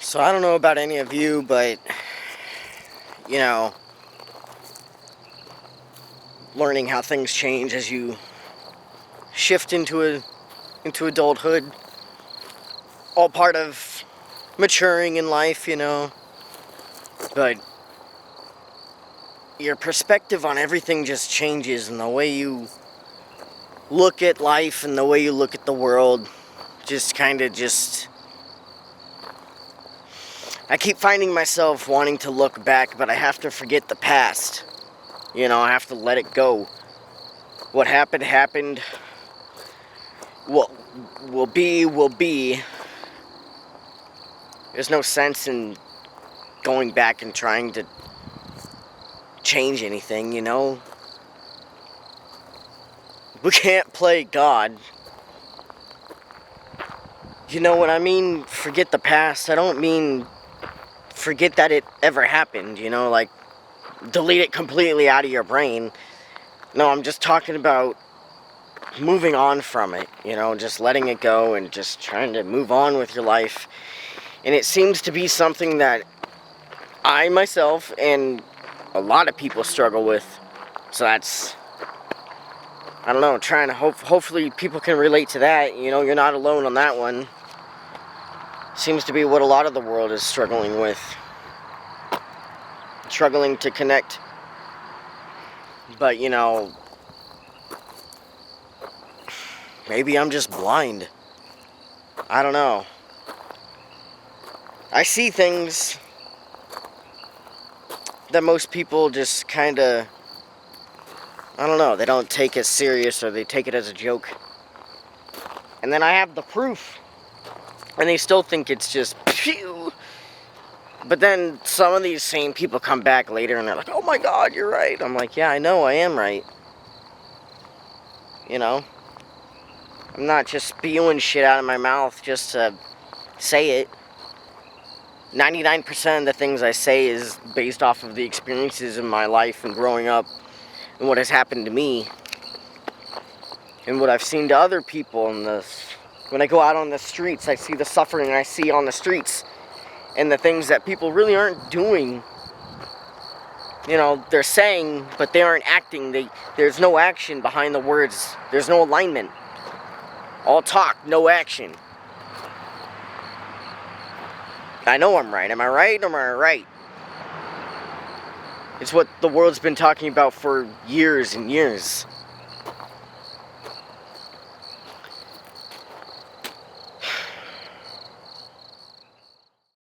So I don't know about any of you, but you know, learning how things change as you shift into adulthood, all part of maturing in life, but your perspective on everything just changes, and the way you look at life and the way you look at the world just I keep finding myself wanting to look back, but I have to forget the past. I have to let it go. What happened happened. What will be. There's no sense in going back and trying to change anything. We can't play God. You know what I mean? Forget the past. I don't mean forget that it ever happened, like delete it completely out of your brain. No, I'm just talking about moving on from it, just letting it go and just trying to move on with your life. And it seems to be something that I myself and a lot of people struggle with. So that's, I don't know, trying to hopefully people can relate to that. You're not alone on that one. Seems to be what a lot of the world is struggling with. Struggling to connect. But, maybe I'm just blind. I don't know. I see things that most people just kind of, I don't know, they don't take as serious, or they take it as a joke. And then I have the proof, and they still think it's just phew. But then some of these same people come back later and they're like, oh my God, you're right. I'm like, yeah, I know, I am right. I'm not just spewing shit out of my mouth just to say it. 99% of the things I say is based off of the experiences in my life and growing up and what has happened to me and what I've seen to other people. When I go out on the streets, I see the suffering I see on the streets and the things that people really aren't doing. They're saying, but they aren't acting. There's no action behind the words. There's no alignment. All talk, no action. I know I'm right. Am I right or am I right? It's what the world's been talking about for years and years.